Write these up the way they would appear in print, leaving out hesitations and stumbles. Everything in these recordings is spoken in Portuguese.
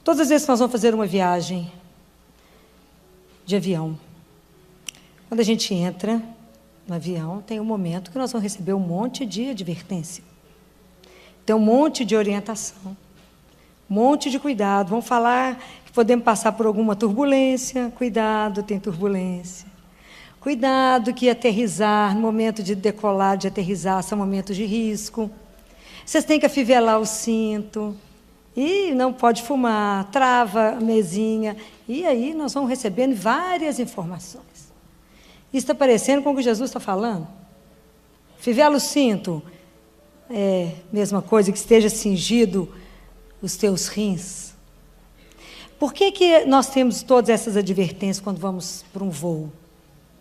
Todas as vezes que nós vamos fazer uma viagem de avião, quando a gente entra no avião, tem um momento que nós vamos receber um monte de advertência. Tem um monte de orientação, um monte de cuidado. Vão falar que podemos passar por alguma turbulência. Cuidado, tem turbulência. Cuidado que aterrissar, no momento de decolar, de aterrissar, são momentos de risco. Vocês têm que afivelar o cinto. E não pode fumar, trava a mesinha. E aí nós vamos recebendo várias informações. Isso está parecendo com o que Jesus está falando? Fivela o cinto. Mesma coisa, que esteja cingido os teus rins. Por que nós temos todas essas advertências quando vamos para um voo?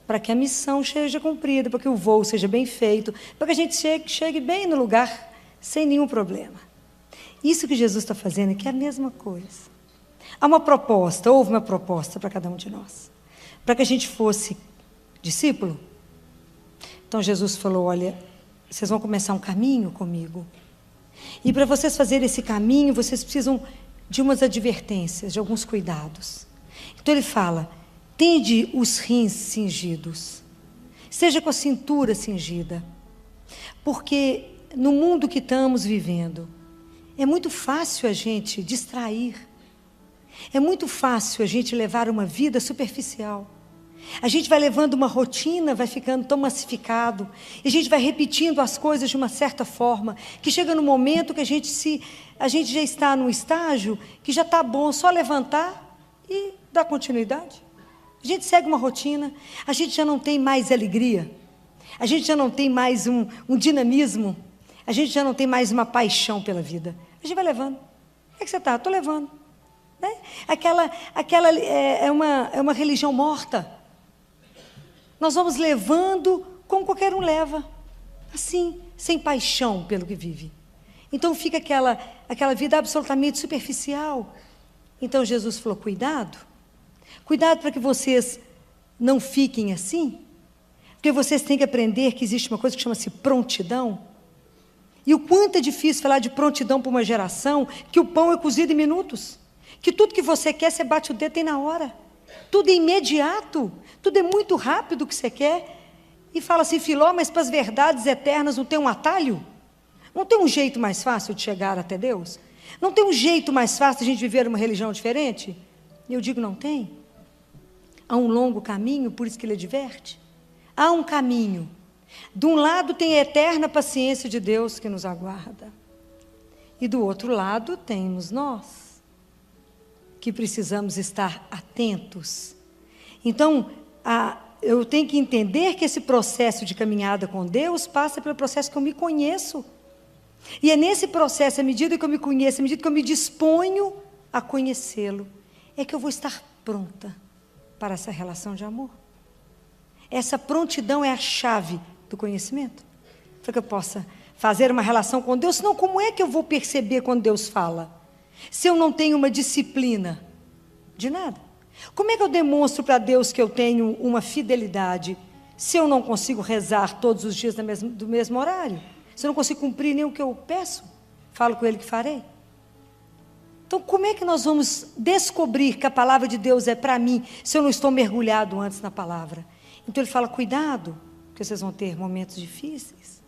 Para que a missão seja cumprida, para que o voo seja bem feito, para que a gente chegue bem no lugar, sem nenhum problema. Isso que Jesus está fazendo aqui é a mesma coisa. Há uma proposta, houve uma proposta para cada um de nós, para que a gente fosse discípulo. Então Jesus falou, olha, vocês vão começar um caminho comigo. E para vocês fazerem esse caminho, vocês precisam de umas advertências, de alguns cuidados. Então ele fala, tende os rins cingidos, seja com a cintura cingida. Porque no mundo que estamos vivendo, é muito fácil a gente distrair. É muito fácil a gente levar uma vida superficial. A gente vai levando uma rotina, vai ficando tão massificado, e a gente vai repetindo as coisas de uma certa forma, que chega no momento que a gente já está num estágio que já está bom só levantar e dar continuidade. A gente segue uma rotina, a gente já não tem mais alegria, a gente já não tem mais um dinamismo, a gente já não tem mais uma paixão pela vida. A gente vai levando. Como é que você está? Estou levando. Né? É uma religião morta. Nós vamos levando como qualquer um leva. Assim, sem paixão pelo que vive. Então fica aquela vida absolutamente superficial. Então Jesus falou, cuidado. Cuidado para que vocês não fiquem assim. Porque vocês têm que aprender que existe uma coisa que chama-se prontidão. E o quanto é difícil falar de prontidão para uma geração, que o pão é cozido em minutos, que tudo que você quer, você bate o dedo e tem na hora. Tudo é imediato, tudo é muito rápido o que você quer. E fala assim, Filó, mas para as verdades eternas não tem um atalho? Não tem um jeito mais fácil de chegar até Deus? Não tem um jeito mais fácil de a gente viver uma religião diferente? E eu digo, não tem. Há um longo caminho, por isso que ele adverte. Há um caminho. De um lado tem a eterna paciência de Deus que nos aguarda. E do outro lado temos nós, que precisamos estar atentos. Então, eu tenho que entender que esse processo de caminhada com Deus passa pelo processo que eu me conheço. E é nesse processo, à medida que eu me conheço, à medida que eu me disponho a conhecê-lo, é que eu vou estar pronta para essa relação de amor. Essa prontidão é a chave do conhecimento, para que eu possa fazer uma relação com Deus. Senão, como é que eu vou perceber quando Deus fala? Se eu não tenho uma disciplina de nada. Como é que eu demonstro para Deus que eu tenho uma fidelidade, se eu não consigo rezar todos os dias do mesmo horário? Se eu não consigo cumprir nem o que eu peço? Falo com Ele que farei. Então, como é que nós vamos descobrir que a palavra de Deus é para mim, se eu não estou mergulhado antes na palavra? Então ele fala, cuidado, porque vocês vão ter momentos difíceis.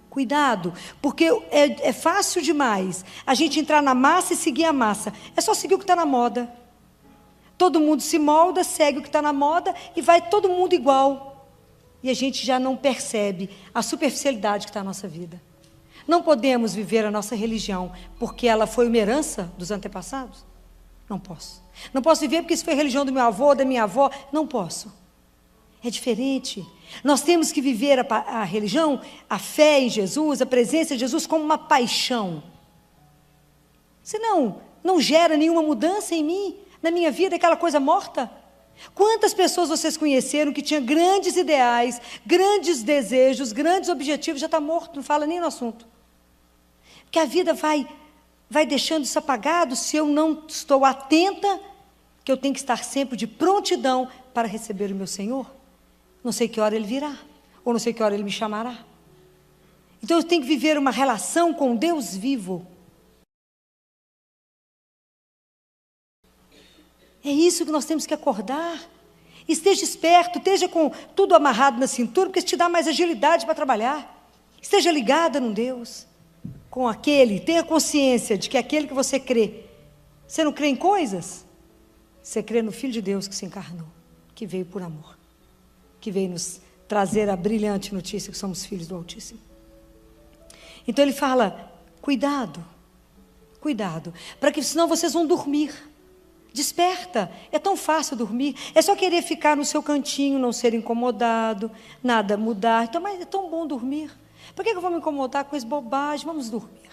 Cuidado, porque é fácil demais a gente entrar na massa e seguir a massa. É só seguir o que está na moda. Todo mundo se molda, segue o que está na moda e vai todo mundo igual. E a gente já não percebe a superficialidade que está na nossa vida. Não podemos viver a nossa religião porque ela foi uma herança dos antepassados? Não posso. Não posso viver porque isso foi a religião do meu avô, da minha avó? Não posso. É diferente. Nós temos que viver a religião, a fé em Jesus, a presença de Jesus como uma paixão. Senão, não gera nenhuma mudança em mim, na minha vida, aquela coisa morta. Quantas pessoas vocês conheceram que tinham grandes ideais, grandes desejos, grandes objetivos, já está morto, não fala nem no assunto. Porque a vida vai deixando isso apagado se eu não estou atenta, que eu tenho que estar sempre de prontidão para receber o meu Senhor. Não sei que hora Ele virá, ou não sei que hora Ele me chamará. Então eu tenho que viver uma relação com Deus vivo, É isso que nós temos que acordar. Esteja esperto, esteja com tudo amarrado na cintura, porque isso te dá mais agilidade para trabalhar. Esteja ligada no Deus, com aquele, tenha consciência de que aquele que você crê, você não crê em coisas? Você crê no Filho de Deus que se encarnou, que veio por amor, que veio nos trazer a brilhante notícia que somos filhos do Altíssimo. Então ele fala, cuidado, para que senão vocês vão dormir. Desperta, é tão fácil dormir, é só querer ficar no seu cantinho, não ser incomodado, nada mudar. Então, mas é tão bom dormir. Por que eu vou me incomodar com essa bobagem? Vamos dormir.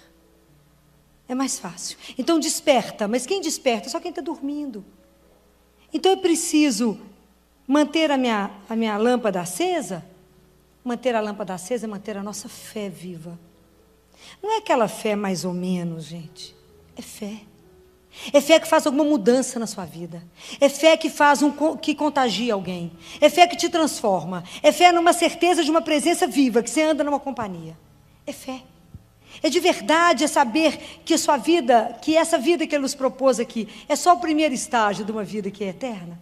É mais fácil. Então desperta, mas quem desperta? Só quem está dormindo. Então eu preciso manter a minha lâmpada acesa. Manter a lâmpada acesa é manter a nossa fé viva. Não é aquela fé mais ou menos, gente. É fé. É fé que faz alguma mudança na sua vida. É fé que que contagia alguém. É fé que te transforma. É fé numa certeza de uma presença viva, que você anda numa companhia. É fé. É de verdade, é saber que a sua vida, que essa vida que Ele nos propôs aqui, é só o primeiro estágio de uma vida que é eterna.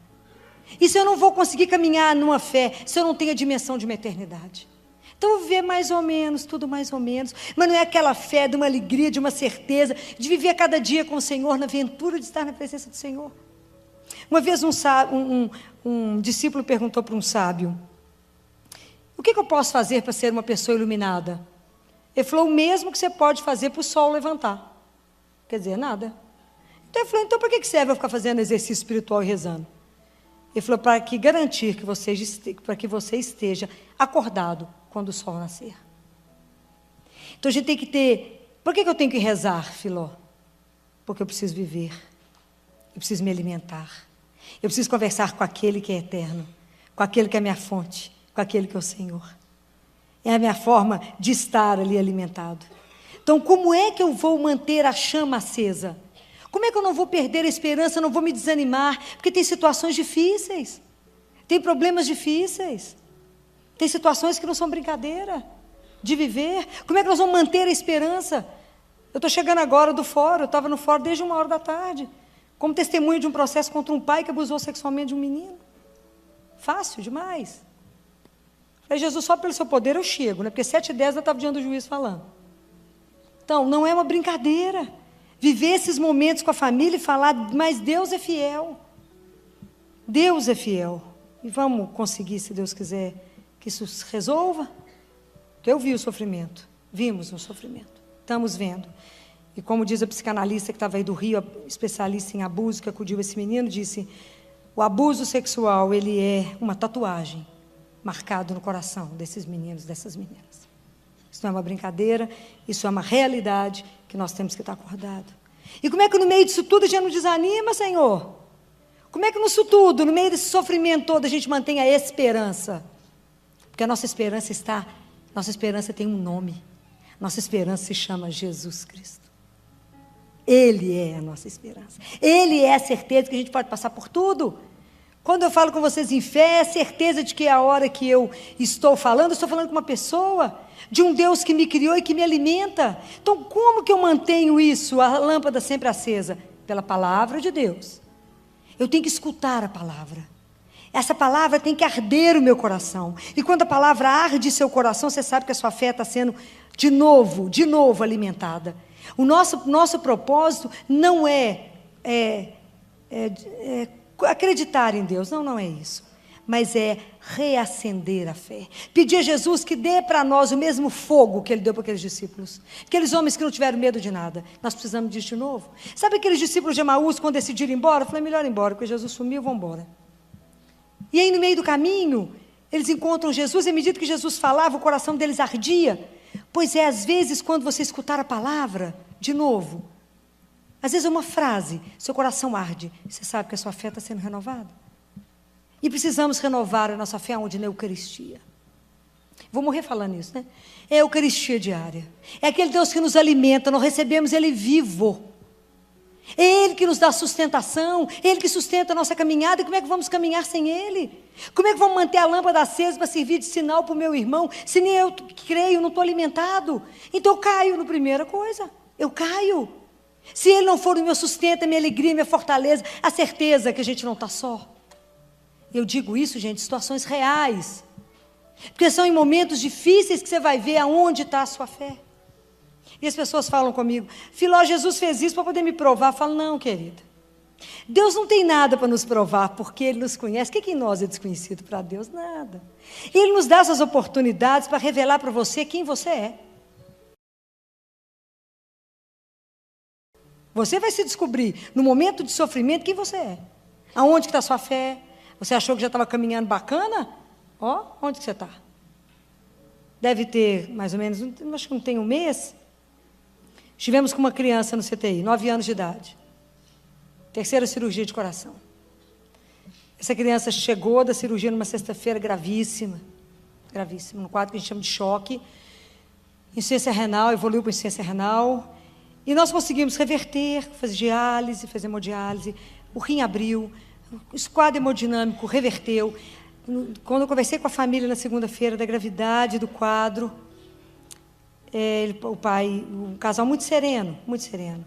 E se eu não vou conseguir caminhar numa fé, se eu não tenho a dimensão de uma eternidade? Então eu vou viver mais ou menos, tudo mais ou menos, mas não é aquela fé de uma alegria, de uma certeza, de viver cada dia com o Senhor, na aventura de estar na presença do Senhor. Uma vez um discípulo perguntou para um sábio, o que eu posso fazer para ser uma pessoa iluminada? Ele falou, o mesmo que você pode fazer para o sol levantar. Quer dizer, nada. Então ele falou, então para que serve eu ficar fazendo exercício espiritual e rezando? Ele falou, para que você esteja acordado quando o sol nascer. Então a gente tem que ter... Por que eu tenho que rezar, Filó? Porque eu preciso viver. Eu preciso me alimentar. Eu preciso conversar com aquele que é eterno. Com aquele que é a minha fonte. Com aquele que é o Senhor. É a minha forma de estar ali alimentado. Então como é que eu vou manter a chama acesa? Como é que eu não vou perder a esperança, não vou me desanimar? Porque tem situações difíceis. Tem problemas difíceis. Tem situações que não são brincadeira de viver. Como é que nós vamos manter a esperança? Eu estou chegando agora do fórum, eu estava no fórum desde 1h da tarde, como testemunho de um processo contra um pai que abusou sexualmente de um menino. Fácil demais. Falei, Jesus, só pelo seu poder eu chego, né? Porque 7h10 eu estava diante do juiz falando. Então, não é uma brincadeira. Viver esses momentos com a família e falar, mas Deus é fiel. Deus é fiel. E vamos conseguir, se Deus quiser, que isso se resolva. Eu vi o sofrimento, vimos o sofrimento, estamos vendo. E como diz a psicanalista que estava aí do Rio, especialista em abuso, que acudiu esse menino, disse, o abuso sexual, ele é uma tatuagem marcado no coração desses meninos, dessas meninas. Isso não é uma brincadeira, isso é uma realidade que nós temos que estar acordados. E como é que no meio disso tudo a gente não desanima, Senhor? Como é que nisso tudo, no meio desse sofrimento todo, a gente mantém a esperança? Porque a nossa esperança tem um nome. Nossa esperança se chama Jesus Cristo. Ele é a nossa esperança. Ele é a certeza que a gente pode passar por tudo. Quando eu falo com vocês em fé, é a certeza de que a hora que eu estou falando com uma pessoa, de um Deus que me criou e que me alimenta. Então, como que eu mantenho isso, a lâmpada sempre acesa? Pela palavra de Deus. Eu tenho que escutar a palavra. Essa palavra tem que arder o meu coração. E quando a palavra arde seu coração, você sabe que a sua fé está sendo de novo alimentada. O nosso propósito não é acreditar em Deus, não é isso. Mas é reacender a fé. Pedir a Jesus que dê para nós o mesmo fogo que Ele deu para aqueles discípulos. Aqueles homens que não tiveram medo de nada. Nós precisamos disso de novo. Sabe aqueles discípulos de Emaús, quando decidiram ir embora? Eu falei, melhor ir embora, porque Jesus sumiu, vamos embora. E aí no meio do caminho, eles encontram Jesus, e à medida que Jesus falava, o coração deles ardia. Pois é, às vezes, quando você escutar a palavra, de novo, às vezes é uma frase, seu coração arde, você sabe que a sua fé está sendo renovada. E precisamos renovar a nossa fé onde? Na Eucaristia. Vou morrer falando isso, né? É a Eucaristia diária. É aquele Deus que nos alimenta, nós recebemos Ele vivo. É Ele que nos dá sustentação, é Ele que sustenta a nossa caminhada. E como é que vamos caminhar sem Ele? Como é que vamos manter a lâmpada acesa para servir de sinal para o meu irmão, se nem eu creio, não estou alimentado? Então eu caio na primeira coisa, eu caio. Se Ele não for o meu sustento, a minha alegria, a minha fortaleza, a certeza que a gente não está só. Eu digo isso, gente, situações reais. Porque são em momentos difíceis que você vai ver aonde está a sua fé. E as pessoas falam comigo, Filó, Jesus fez isso para poder me provar. Eu falo, não, querida. Deus não tem nada para nos provar, porque Ele nos conhece. O que em nós é desconhecido para Deus? Nada. Ele nos dá essas oportunidades para revelar para você quem você é. Você vai se descobrir, no momento de sofrimento, quem você é. Aonde está a sua fé? Você achou que já estava caminhando bacana? Ó, onde que você está? Deve ter, mais ou menos, acho que não tem um mês. Estivemos com uma criança no CTI, 9 anos de idade. Terceira cirurgia de coração. Essa criança chegou da cirurgia numa sexta-feira gravíssima, no quadro que a gente chama de choque. Insuficiência renal, evoluiu para insuficiência renal. E nós conseguimos reverter, fazer diálise, fazer hemodiálise. O rim abriu, o quadro hemodinâmico reverteu. Quando eu conversei com a família na segunda-feira da gravidade do quadro, um casal muito sereno, muito sereno.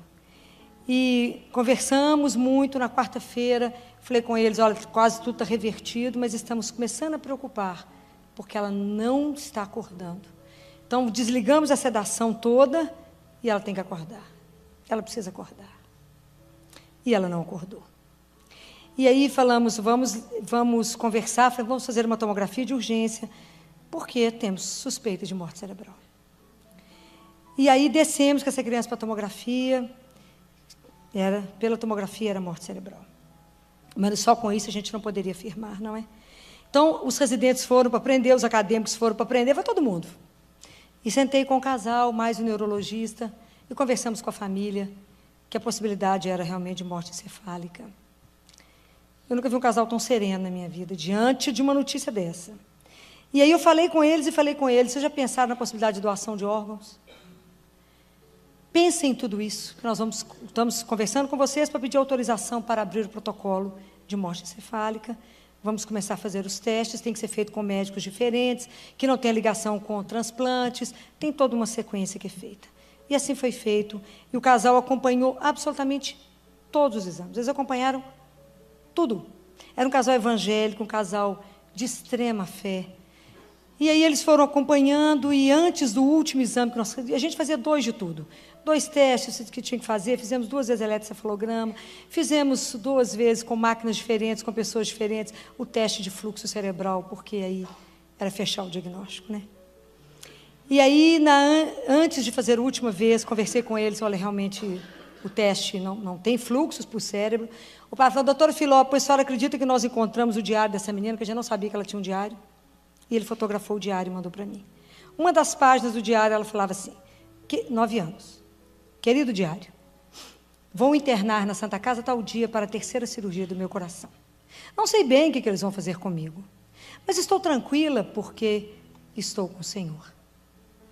E conversamos muito na quarta-feira, falei com eles, olha, quase tudo está revertido, mas estamos começando a preocupar, porque ela não está acordando. Então, desligamos a sedação toda e ela tem que acordar. Ela precisa acordar. E ela não acordou. E aí falamos, vamos conversar, vamos fazer uma tomografia de urgência, porque temos suspeita de morte cerebral. E aí descemos com essa criança para a tomografia, pela tomografia era morte cerebral. Mas só com isso a gente não poderia afirmar, não é? Então, os residentes foram para aprender, os acadêmicos foram para aprender, foi todo mundo. E sentei com o casal, mais o neurologista, e conversamos com a família, que a possibilidade era realmente de morte encefálica. Eu nunca vi um casal tão sereno na minha vida, diante de uma notícia dessa. E aí eu falei com eles, vocês já pensaram na possibilidade de doação de órgãos? Pensem em tudo isso, que nós estamos conversando com vocês para pedir autorização para abrir o protocolo de morte encefálica. Vamos começar a fazer os testes, tem que ser feito com médicos diferentes, que não tem ligação com transplantes, tem toda uma sequência que é feita. E assim foi feito, e o casal acompanhou absolutamente todos os exames. Eles acompanharam tudo. Era um casal evangélico, um casal de extrema fé. E aí eles foram acompanhando, e antes do último exame, a gente fazia 2 de tudo. 2 testes que tinha que fazer, fizemos 2 vezes eletrocefalograma, fizemos 2 vezes com máquinas diferentes, com pessoas diferentes, o teste de fluxo cerebral, porque aí era fechar o diagnóstico, né? E aí, antes de fazer a última vez, conversei com eles, olha, realmente o teste não tem fluxos para o cérebro. O pai falou, doutora Filó, pois a senhora acredita que nós encontramos o diário dessa menina, que a gente não sabia que ela tinha um diário? E ele fotografou o diário e mandou para mim. Uma das páginas do diário, ela falava assim, 9 anos. Querido diário, vou internar na Santa Casa tal dia para a 3ª cirurgia do meu coração. Não sei bem o que eles vão fazer comigo, mas estou tranquila porque estou com o Senhor.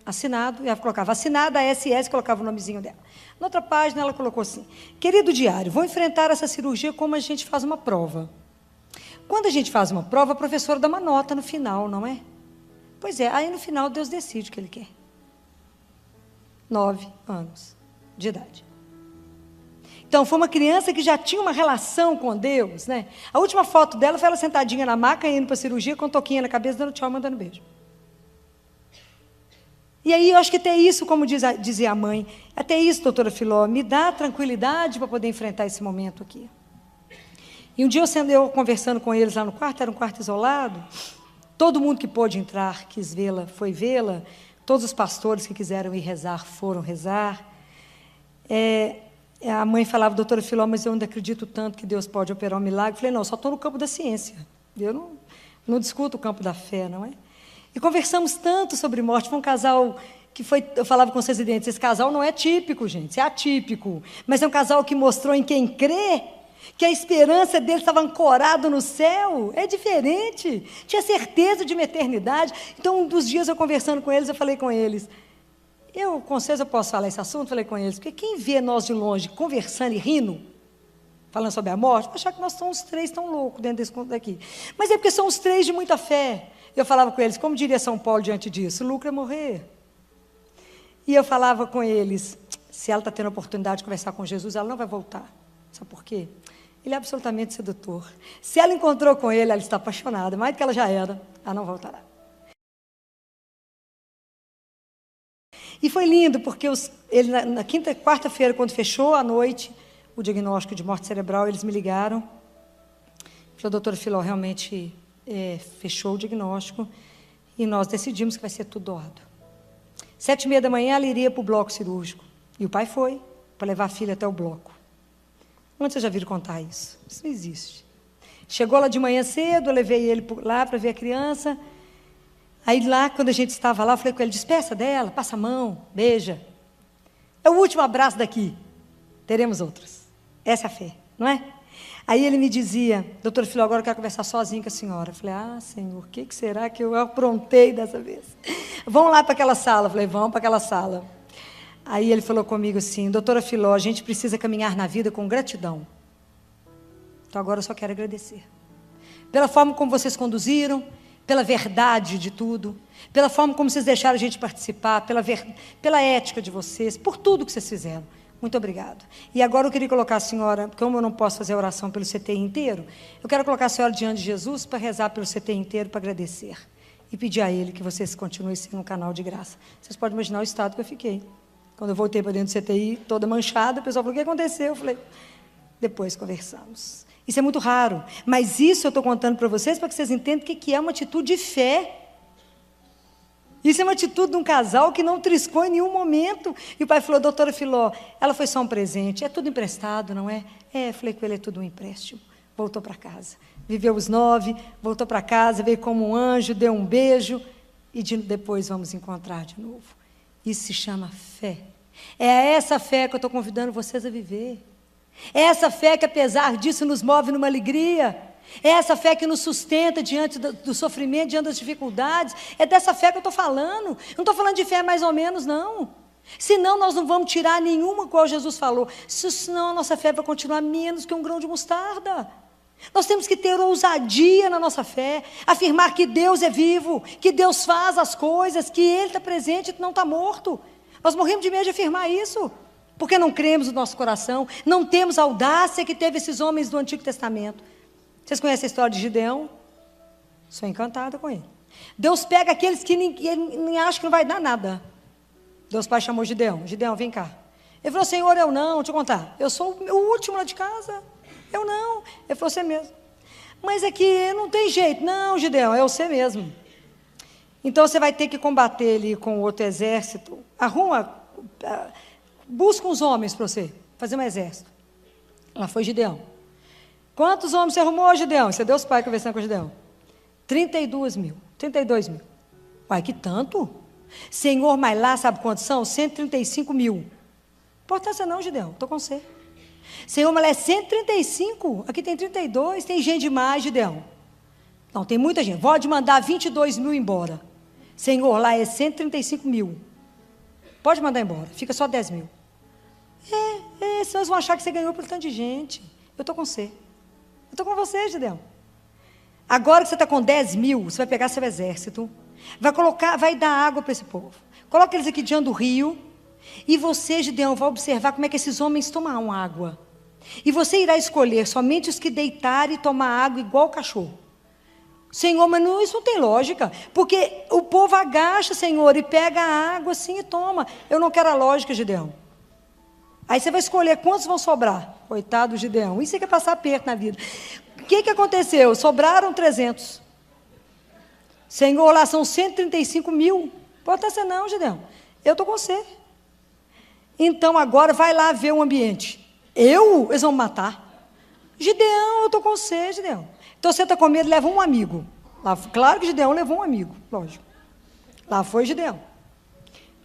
Assinado, e ela colocava assinada, a SS, colocava o nomezinho dela. Na outra página, ela colocou assim, querido diário, vou enfrentar essa cirurgia como a gente faz uma prova. Quando a gente faz uma prova, a professora dá uma nota no final, não é? Pois é, aí no final Deus decide o que Ele quer. 9 anos de idade. Então, foi uma criança que já tinha uma relação com Deus, né? A última foto dela foi ela sentadinha na maca, indo para a cirurgia, com um toquinha na cabeça, dando tchau, mandando beijo. E aí, eu acho que até isso, como dizia a mãe, até isso, doutora Filó, me dá tranquilidade para poder enfrentar esse momento aqui. E um dia, eu conversando com eles lá no quarto, era um quarto isolado, todo mundo que pôde entrar, quis vê-la, foi vê-la, todos os pastores que quiseram ir rezar, foram rezar. A mãe falava, doutora Filó, mas eu ainda acredito tanto que Deus pode operar um milagre. Eu falei, não, só estou no campo da ciência. Eu não discuto o campo da fé, não é? E conversamos tanto sobre morte. Foi um casal que eu falava com os residentes, esse casal não é típico, gente, é atípico. Mas é um casal que mostrou em quem crê, que a esperança dele estava ancorada no céu. É diferente. Tinha certeza de uma eternidade. Então, um dos dias eu conversando com eles, eu falei com eles, com vocês eu posso falar esse assunto? Falei com eles, porque quem vê nós de longe conversando e rindo, falando sobre a morte, vai achar que nós somos 3 tão loucos dentro desse conto daqui. Mas é porque são os 3 de muita fé. Eu falava com eles, como diria São Paulo diante disso? Lucro é morrer. E eu falava com eles, se ela está tendo a oportunidade de conversar com Jesus, ela não vai voltar. Sabe por quê? Ele é absolutamente sedutor. Se ela encontrou com ele, ela está apaixonada, mais do que ela já era, ela não voltará. E foi lindo, porque ele, na quarta-feira, quando fechou a noite, o diagnóstico de morte cerebral, eles me ligaram. Falou, doutora Filó, realmente fechou o diagnóstico e nós decidimos que vai ser tudo doado. 7h30 da manhã, ela iria para o bloco cirúrgico. E o pai foi para levar a filha até o bloco. Onde vocês já viram contar isso? Isso não existe. Chegou lá de manhã cedo, eu levei ele lá para ver a criança. Aí lá, quando a gente estava lá, eu falei com ele, despeça dela, passa a mão, beija. É o último abraço daqui. Teremos outros. Essa é a fé, não é? Aí ele me dizia, doutor Filó, agora eu quero conversar sozinho com a senhora. Eu falei, Senhor, o que será que eu aprontei dessa vez? Vamos lá para aquela sala. Eu falei, vamos para aquela sala. Aí ele falou comigo assim, doutora Filó, a gente precisa caminhar na vida com gratidão. Então agora eu só quero agradecer. Pela forma como vocês conduziram, pela verdade de tudo, pela forma como vocês deixaram a gente participar, pela ética de vocês, por tudo que vocês fizeram. Muito obrigado. E agora eu queria colocar a senhora, como eu não posso fazer a oração pelo CTI inteiro, eu quero colocar a senhora diante de Jesus para rezar pelo CTI inteiro, para agradecer. E pedir a Ele que vocês continuem sendo um canal de graça. Vocês podem imaginar o estado que eu fiquei. Quando eu voltei para dentro do CTI, toda manchada, o pessoal falou, o que aconteceu? Eu falei, depois conversamos. Isso é muito raro, mas isso eu estou contando para vocês, para que vocês entendam o que é uma atitude de fé. Isso é uma atitude de um casal que não triscou em nenhum momento. E o pai falou, doutora Filó, ela foi só um presente, é tudo emprestado, não é? Eu falei com ele, é tudo um empréstimo. Voltou para casa. Viveu os 9, voltou para casa, veio como um anjo, deu um beijo, e depois vamos encontrar de novo. Isso se chama fé. É essa fé que eu estou convidando vocês a viver. É essa fé que, apesar disso, nos move numa alegria. É essa fé que nos sustenta diante do sofrimento, diante das dificuldades. É dessa fé que eu estou falando. Eu não estou falando de fé mais ou menos, não. Senão nós não vamos tirar nenhuma, qual Jesus falou. Senão a nossa fé vai continuar menos que um grão de mostarda. Nós temos que ter ousadia na nossa fé, afirmar que Deus é vivo, que Deus faz as coisas, que Ele está presente e não está morto. Nós morremos de medo de afirmar isso, porque não cremos no nosso coração, não temos a audácia que teve esses homens do Antigo Testamento. Vocês conhecem a história de Gideão? Sou encantada com ele. Deus pega aqueles que nem acham que não vai dar nada. Deus Pai chamou Gideão. Gideão, vem cá. Ele falou, Senhor, eu não, deixa eu contar. Eu sou o último lá de casa. Eu não. Ele falou, você mesmo. Mas é que não tem jeito. Não, Gideão, é você mesmo. Então você vai ter que combater ele com outro exército. Busca uns homens para você fazer um exército. Lá foi Gideão. Quantos homens você arrumou, Gideão? Isso é Deus Pai conversando com Gideão. 32 mil. Uai, que tanto? Senhor, mas lá sabe quantos são? 135 mil. Importância não, Gideão, estou com você. Senhor, mas lá é 135, aqui tem 32, tem gente demais, Gideão. Não, tem muita gente. Pode mandar 22 mil embora. Senhor, lá é 135 mil. Pode mandar embora, fica só 10 mil. Senão eles vão achar que você ganhou por tanto de gente. Eu estou com você. Eu estou com você, Gideão. Agora que você está com 10 mil, você vai pegar seu exército, vai dar água para esse povo. Coloca eles aqui diante do rio, e você, Gideão, vai observar como é que esses homens tomam água. E você irá escolher somente os que deitarem e tomar água igual o cachorro. Senhor, mas isso não tem lógica, porque o povo agacha, Senhor, e pega a água assim e toma. Eu não quero a lógica, Gideão. Aí você vai escolher quantos vão sobrar. Coitado do Gideão, isso é que é passar aperto na vida. O que aconteceu? Sobraram 300. Senhor, lá são 135 mil. Pode ser não, Gideão. Eu estou com você. Então agora vai lá ver o ambiente. Eles vão me matar. Gideão, eu estou com você, Gideão. Então você está com medo, leva um amigo. Claro que Gideão levou um amigo, lógico. Lá foi Gideão.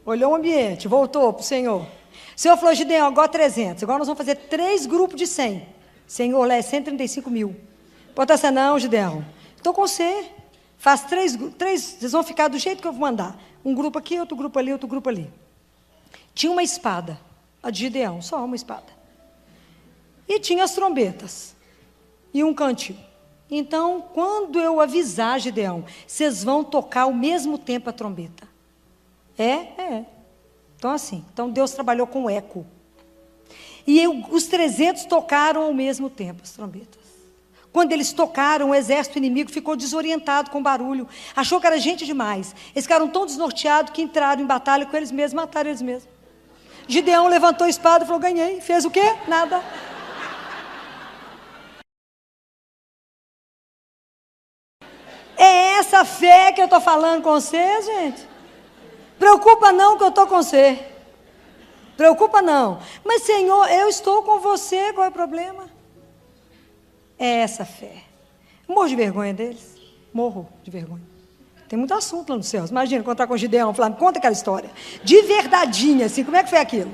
Olhou o ambiente, voltou para o Senhor. O Senhor falou, Gideão, agora 300. Agora nós vamos fazer 3 grupos de 100. Senhor, lá é 135 mil. Pode ser não, Gideão. Estou com você. Faz 3, vocês vão ficar do jeito que eu vou mandar. Um grupo aqui, outro grupo ali, outro grupo ali. Tinha uma espada, a de Gideão, só uma espada. E tinha as trombetas. E um cantil. Então, quando eu avisar, Gideão, vocês vão tocar ao mesmo tempo a trombeta. Então Deus trabalhou com eco. E os 300 tocaram ao mesmo tempo as trombetas. Quando eles tocaram, o exército inimigo ficou desorientado com o barulho. Achou que era gente demais. Eles ficaram tão desnorteados que entraram em batalha com eles mesmos, mataram eles mesmos. Gideão levantou a espada e falou, ganhei. Fez o quê? Nada. É essa fé que eu estou falando com vocês, gente. Preocupa não que eu estou com você. Preocupa não. Mas, Senhor, eu estou com você, qual é o problema? É essa fé. Morro de vergonha deles. Morro de vergonha. Tem muito assunto lá no céu. Imagina, encontrar com o Gideão, falar, me conta aquela história. De verdadeinha, assim, como é que foi aquilo?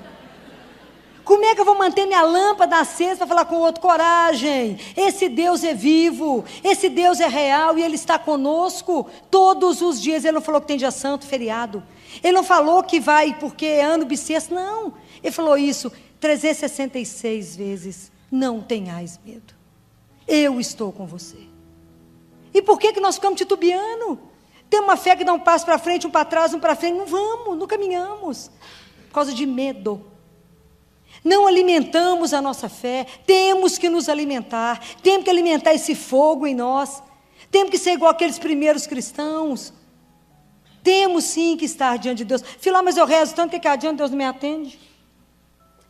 Como é que eu vou manter minha lâmpada acesa para falar com o outro? Coragem. Esse Deus é vivo. Esse Deus é real e Ele está conosco todos os dias. Ele não falou que tem dia santo, feriado. Ele não falou que vai porque é ano bissexto. Não. Ele falou isso 366 vezes. Não tenhais medo. Eu estou com você. E por que nós ficamos titubeando? Tem uma fé que dá um passo para frente, um para trás, um para frente. Não vamos, não caminhamos. Por causa de medo. Não alimentamos a nossa fé. Temos que nos alimentar. Temos que alimentar esse fogo em nós. Temos que ser igual aqueles primeiros cristãos. Temos sim que estar diante de Deus. Filó, mas eu rezo tanto que adiante Deus não me atende.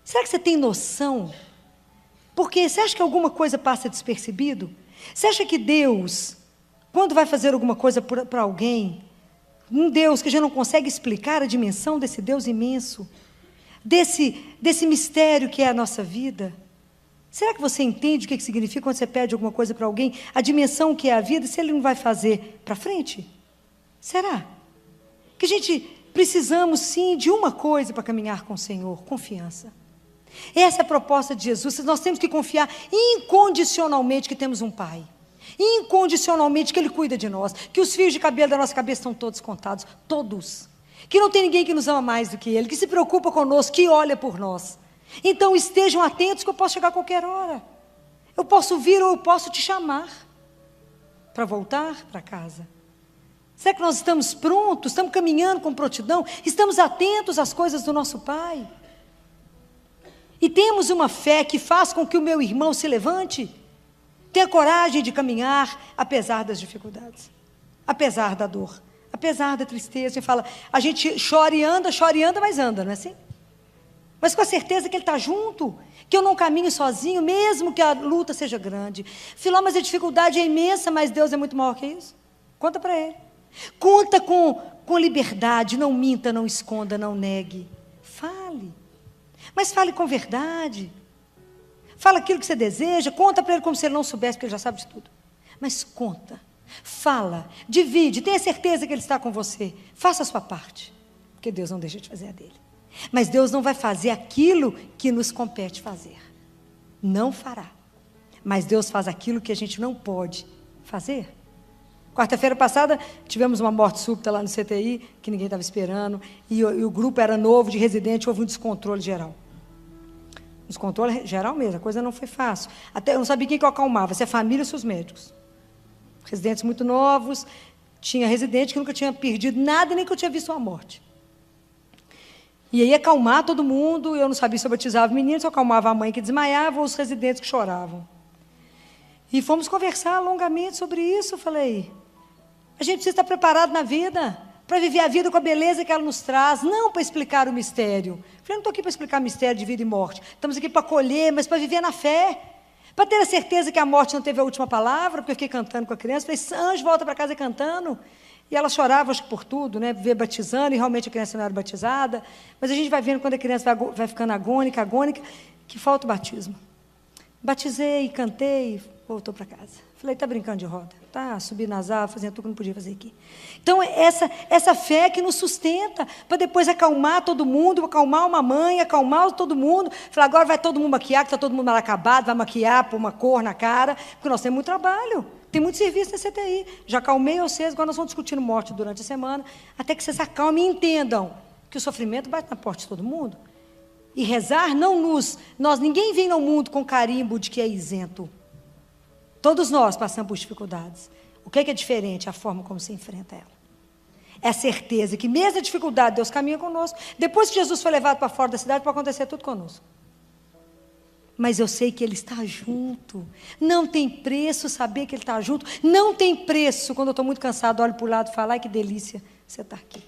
Será que você tem noção? Porque você acha que alguma coisa passa despercebido? Você acha que Deus, quando vai fazer alguma coisa para alguém, um Deus que já não consegue explicar a dimensão desse Deus imenso, desse mistério que é a nossa vida, será que você entende o que significa quando você pede alguma coisa para alguém, a dimensão que é a vida, se Ele não vai fazer para frente? Será? Que a gente precisamos sim de uma coisa para caminhar com o Senhor, confiança. Essa é a proposta de Jesus. Nós temos que confiar incondicionalmente que temos um Pai. Incondicionalmente que Ele cuida de nós. Que os fios de cabelo da nossa cabeça estão todos contados. Todos. Que não tem ninguém que nos ama mais do que Ele. Que se preocupa conosco, que olha por nós. Então estejam atentos que eu posso chegar a qualquer hora. Eu posso vir ou eu posso te chamar. Para voltar para casa. Será que nós estamos prontos? Estamos caminhando com prontidão? Estamos atentos às coisas do nosso Pai? E temos uma fé que faz com que o meu irmão se levante, tenha coragem de caminhar, apesar das dificuldades, apesar da dor, apesar da tristeza. A gente chora e anda, mas anda, não é assim? Mas com a certeza que Ele está junto, que eu não caminho sozinho, mesmo que a luta seja grande. Filó, mas a dificuldade é imensa, mas Deus é muito maior que isso. Conta para Ele. Conta com liberdade, não minta, não esconda, não negue. Fale. Mas fale com verdade. Fala aquilo que você deseja. Conta para Ele como se Ele não soubesse, porque Ele já sabe de tudo. Mas conta. Fala. Divide. Tenha certeza que Ele está com você. Faça a sua parte. Porque Deus não deixa de fazer a dele. Mas Deus não vai fazer aquilo que nos compete fazer. Não fará. Mas Deus faz aquilo que a gente não pode fazer. Quarta-feira passada, tivemos uma morte súbita lá no CTI, que ninguém estava esperando, e o grupo era novo, de residente, houve um descontrole geral. Descontrole geral mesmo, a coisa não foi fácil. Até eu não sabia quem que eu acalmava, se é a família ou se os médicos. Residentes muito novos, tinha residente que nunca tinha perdido nada, nem que eu tinha visto uma morte. E aí acalmar todo mundo, eu não sabia se eu batizava meninos, eu acalmava a mãe que desmaiava, ou os residentes que choravam. E fomos conversar longamente sobre isso, eu falei... A gente precisa estar preparado na vida, para viver a vida com a beleza que ela nos traz, não para explicar o mistério. Eu falei, não estou aqui para explicar mistério de vida e morte. Estamos aqui para acolher, mas para viver na fé. Para ter a certeza que a morte não teve a última palavra, porque eu fiquei cantando com a criança. Falei, Anjo, volta para casa cantando. E ela chorava, acho que por tudo, né? Ver batizando, e realmente a criança não era batizada. Mas a gente vai vendo quando a criança vai ficando agônica, que falta o batismo. Batizei, cantei, voltou para casa. Falei, está brincando de roda? Tá, subir nas árvores, fazendo tudo que não podia fazer aqui. Então, essa fé que nos sustenta, para depois acalmar todo mundo, acalmar uma mãe, acalmar todo mundo. Falar, agora vai todo mundo maquiar, que está todo mundo mal acabado, vai maquiar, pôr uma cor na cara, porque nós temos muito trabalho, tem muito serviço na CTI. Já acalmei vocês, agora nós vamos discutindo morte durante a semana, até que vocês acalmem e entendam que o sofrimento bate na porta de todo mundo. E rezar ninguém vem no mundo com carimbo de que é isento. Todos nós passamos por dificuldades. O que é diferente? A forma como se enfrenta ela. É a certeza que mesmo na dificuldade, Deus caminha conosco. Depois que Jesus foi levado para fora da cidade, pode acontecer tudo conosco. Mas eu sei que Ele está junto. Não tem preço saber que Ele está junto. Não tem preço. Quando eu estou muito cansado, olho para o lado e falo, ai que delícia, você está aqui.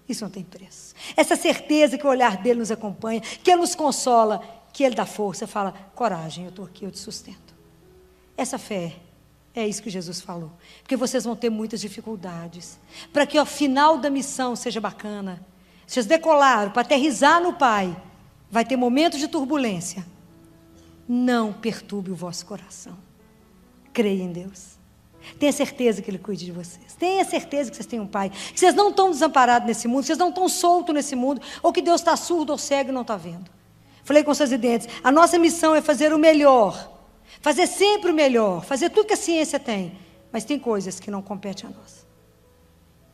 Isso não tem preço. Essa certeza que o olhar dEle nos acompanha, que Ele nos consola, que Ele dá força, fala, coragem, eu estou aqui, eu te sustento. Essa fé, é isso que Jesus falou. Porque vocês vão ter muitas dificuldades. Para que ao final da missão seja bacana. Vocês decolaram para aterrissar no Pai. Vai ter momentos de turbulência. Não perturbe o vosso coração. Creia em Deus. Tenha certeza que Ele cuide de vocês. Tenha certeza que vocês têm um Pai. Que vocês não estão desamparados nesse mundo. Que vocês não estão soltos nesse mundo. Ou que Deus está surdo ou cego e não está vendo. Falei com os residentes. A nossa missão é fazer o melhor. Fazer sempre o melhor. Fazer tudo que a ciência tem. Mas tem coisas que não competem a nós.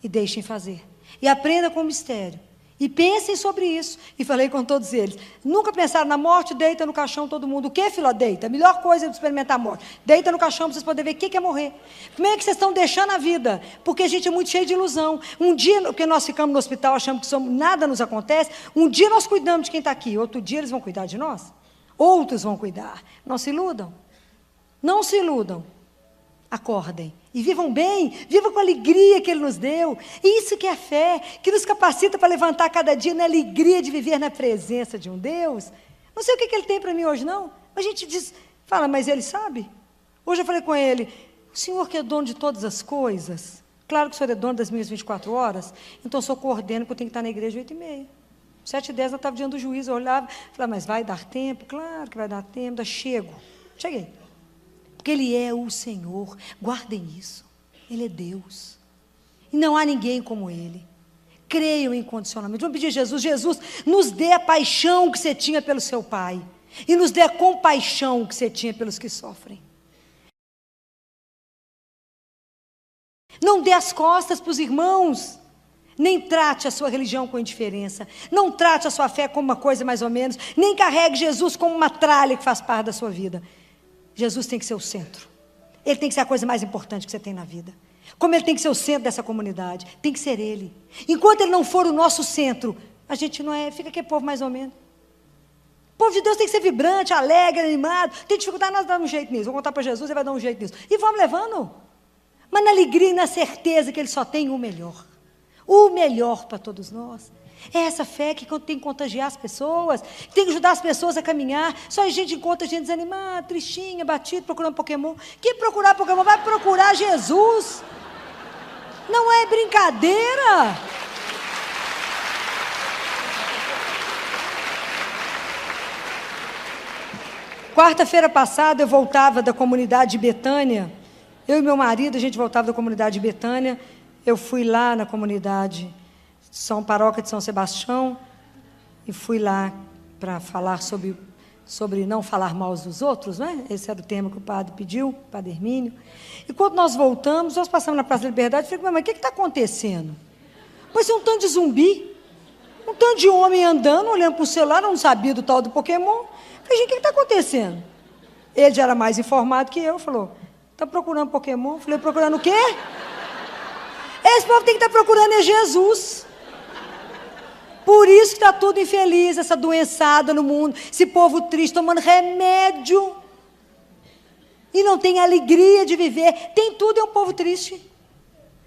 E deixem fazer. E aprenda com o mistério. E pensem sobre isso. E falei com todos eles. Nunca pensaram na morte? Deita no caixão todo mundo. O que, filho? Deita. A melhor coisa é experimentar a morte. Deita no caixão para vocês poderem ver o que é morrer. Como é que vocês estão deixando a vida? Porque a gente é muito cheio de ilusão. Um dia, porque nós ficamos no hospital achando que nada nos acontece. Um dia nós cuidamos de quem está aqui. Outro dia eles vão cuidar de nós. Outros vão cuidar. Não se iludam. Não se iludam. Acordem. E vivam bem, vivam com a alegria que Ele nos deu. Isso que é a fé, que nos capacita para levantar cada dia na alegria de viver na presença de um Deus. Não sei o que Ele tem para mim hoje, não. A gente diz, fala, mas Ele sabe. Hoje eu falei com ele, o Senhor que é dono de todas as coisas, claro que o Senhor é dono das minhas 24 horas, então eu sou coordeno que eu tenho que estar na igreja 8h30. 7h10 eu estava diante do juiz, eu olhava, falava, mas vai dar tempo? Claro que vai dar tempo, cheguei. Porque Ele é o Senhor, guardem isso, Ele é Deus, e não há ninguém como Ele, creiam incondicionalmente, vamos pedir a Jesus, Jesus, nos dê a paixão que você tinha pelo seu Pai, e nos dê a compaixão que você tinha pelos que sofrem, não dê as costas para os irmãos, nem trate a sua religião com indiferença, não trate a sua fé como uma coisa mais ou menos, nem carregue Jesus como uma tralha que faz parte da sua vida. Jesus tem que ser o centro. Ele tem que ser a coisa mais importante que você tem na vida. Como Ele tem que ser o centro dessa comunidade, tem que ser Ele. Enquanto Ele não for o nosso centro, a gente não é, fica aquele povo mais ou menos. O povo de Deus tem que ser vibrante, alegre, animado. Tem dificuldade, nós damos um jeito nisso. Vamos contar para Jesus, Ele vai dar um jeito nisso. E vamos levando. Mas na alegria e na certeza que Ele só tem o melhor. O melhor para todos nós. É essa fé que tem que contagiar as pessoas, tem que ajudar as pessoas a caminhar. Só a gente encontra gente desanimada, tristinha, batida, procurando Pokémon. Quem procurar Pokémon vai procurar Jesus. Não é brincadeira. Quarta-feira passada eu voltava da comunidade de Betânia. Eu e meu marido, a gente voltava da comunidade de Betânia. Eu fui lá na comunidade Paróquia de São Sebastião, e fui lá para falar sobre não falar mal dos outros, né? Esse era o tema que o padre pediu, o padre Hermínio. E quando nós voltamos, nós passamos na Praça da Liberdade, e falei, mas o que está acontecendo? Pois é um tanto de zumbi, um tanto de homem andando, olhando para o celular, não sabia do tal do Pokémon. Falei, gente, o que está acontecendo? Ele já era mais informado que eu, falou, está procurando Pokémon? Falei, procurando o quê? Esse povo tem que estar procurando é Jesus. Por isso que está tudo infeliz, essa doençada no mundo, esse povo triste, tomando remédio, e não tem alegria de viver, tem tudo, é um povo triste,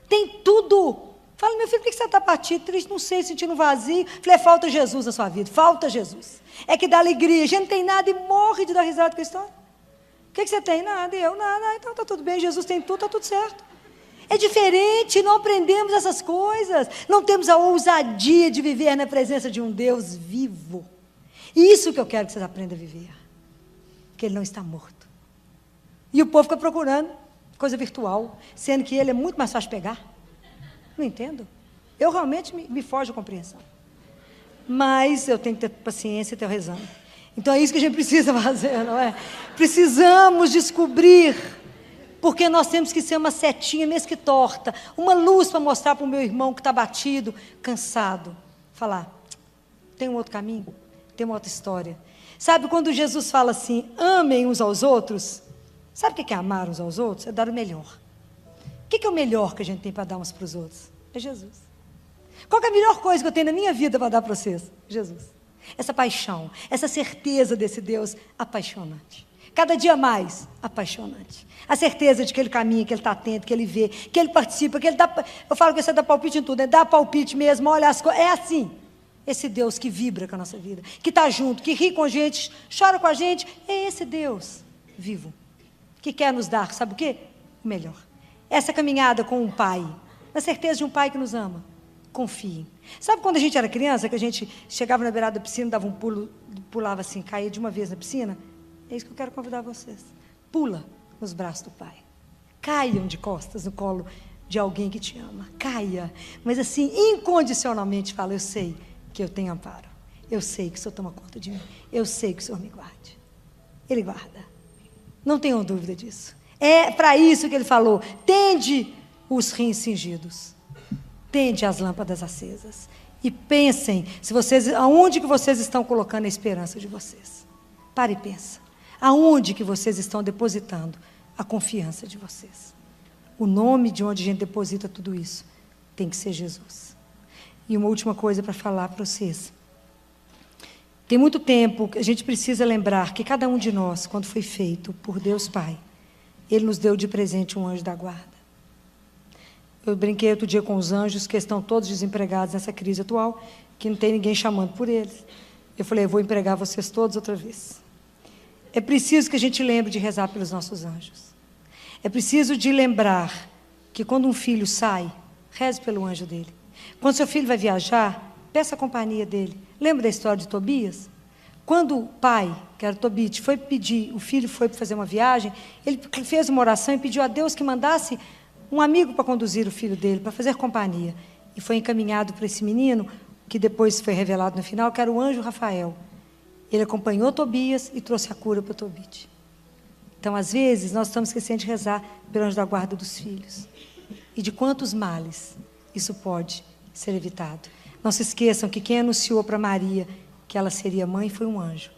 tem tudo. Fala, meu filho, por que você está abatido, triste, não sei, sentindo vazio? Falei, falta Jesus na sua vida, falta Jesus, é que dá alegria, a gente não tem nada e morre de dar risada com a história. O que você tem? Nada, e eu nada, então está tudo bem, Jesus tem tudo, está tudo certo. É diferente, não aprendemos essas coisas, não temos a ousadia de viver na presença de um Deus vivo. Isso que eu quero que vocês aprendam a viver, que Ele não está morto. E o povo fica procurando coisa virtual, sendo que Ele é muito mais fácil de pegar. Não entendo. Eu realmente me foge a compreensão. Mas eu tenho que ter paciência e ter rezando. Então é isso que a gente precisa fazer, não é? Precisamos descobrir. Porque nós temos que ser uma setinha, mesmo que torta, uma luz para mostrar para o meu irmão que está batido, cansado. Falar, tem um outro caminho, tem uma outra história. Sabe quando Jesus fala assim, amem uns aos outros? Sabe o que é amar uns aos outros? É dar o melhor. O que é o melhor que a gente tem para dar uns para os outros? É Jesus. Qual que é a melhor coisa que eu tenho na minha vida para dar para vocês? Jesus. Essa paixão, essa certeza desse Deus apaixonante. Cada dia mais apaixonante. A certeza de que Ele caminha, que Ele está atento, que Ele vê, que Ele participa, que Ele dá... Eu falo que você dá palpite em tudo, né? Dá palpite mesmo, olha as coisas. É assim. Esse Deus que vibra com a nossa vida, que está junto, que ri com a gente, chora com a gente. É esse Deus vivo, que quer nos dar, sabe o quê? O melhor. Essa caminhada com um Pai, na certeza de um Pai que nos ama. Confiem. Sabe quando a gente era criança, que a gente chegava na beirada da piscina, dava um pulo, pulava assim, caía de uma vez na piscina? É isso que eu quero convidar vocês. Pula nos braços do Pai. Caiam de costas no colo de alguém que te ama. Caia. Mas assim, incondicionalmente fala, eu sei que eu tenho amparo. Eu sei que o Senhor toma conta de mim. Eu sei que o Senhor me guarde. Ele guarda. Não tenham dúvida disso. É para isso que Ele falou. Tende os rins cingidos. Tende as lâmpadas acesas. E pensem, aonde que vocês estão colocando a esperança de vocês. Pare e pensa. Aonde que vocês estão depositando a confiança de vocês? O nome de onde a gente deposita tudo isso tem que ser Jesus. E uma última coisa para falar para vocês. Tem muito tempo que a gente precisa lembrar que cada um de nós, quando foi feito por Deus Pai, Ele nos deu de presente um anjo da guarda. Eu brinquei outro dia com os anjos que estão todos desempregados nessa crise atual, que não tem ninguém chamando por eles. Eu falei, eu vou empregar vocês todos outra vez. É preciso que a gente lembre de rezar pelos nossos anjos. É preciso de lembrar que quando um filho sai, reze pelo anjo dele. Quando seu filho vai viajar, peça a companhia dele. Lembra da história de Tobias? Quando o pai, que era Tobit, foi pedir, o filho foi para fazer uma viagem, ele fez uma oração e pediu a Deus que mandasse um amigo para conduzir o filho dele, para fazer companhia. E foi encaminhado para esse menino, que depois foi revelado no final, que era o anjo Rafael. Ele acompanhou Tobias e trouxe a cura para Tobit. Então, às vezes, nós estamos esquecendo de rezar pelo anjo da guarda dos filhos. E de quantos males isso pode ser evitado. Não se esqueçam que quem anunciou para Maria que ela seria mãe foi um anjo.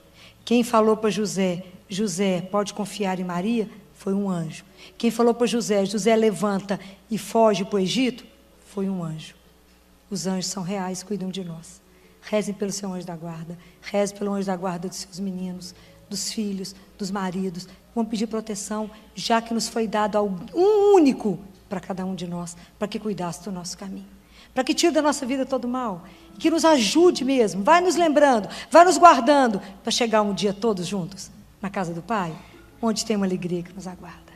Quem falou para José, José, pode confiar em Maria, foi um anjo. Quem falou para José, José, levanta e foge para o Egito, foi um anjo. Os anjos são reais, cuidam de nós. Rezem pelo seu anjo da guarda. Rezem pelo anjo da guarda dos seus meninos, dos filhos, dos maridos. Vamos pedir proteção, já que nos foi dado um único para cada um de nós, para que cuidasse do nosso caminho. Para que tire da nossa vida todo o mal. Que nos ajude mesmo. Vai nos lembrando, vai nos guardando, para chegar um dia todos juntos na casa do Pai, onde tem uma alegria que nos aguarda.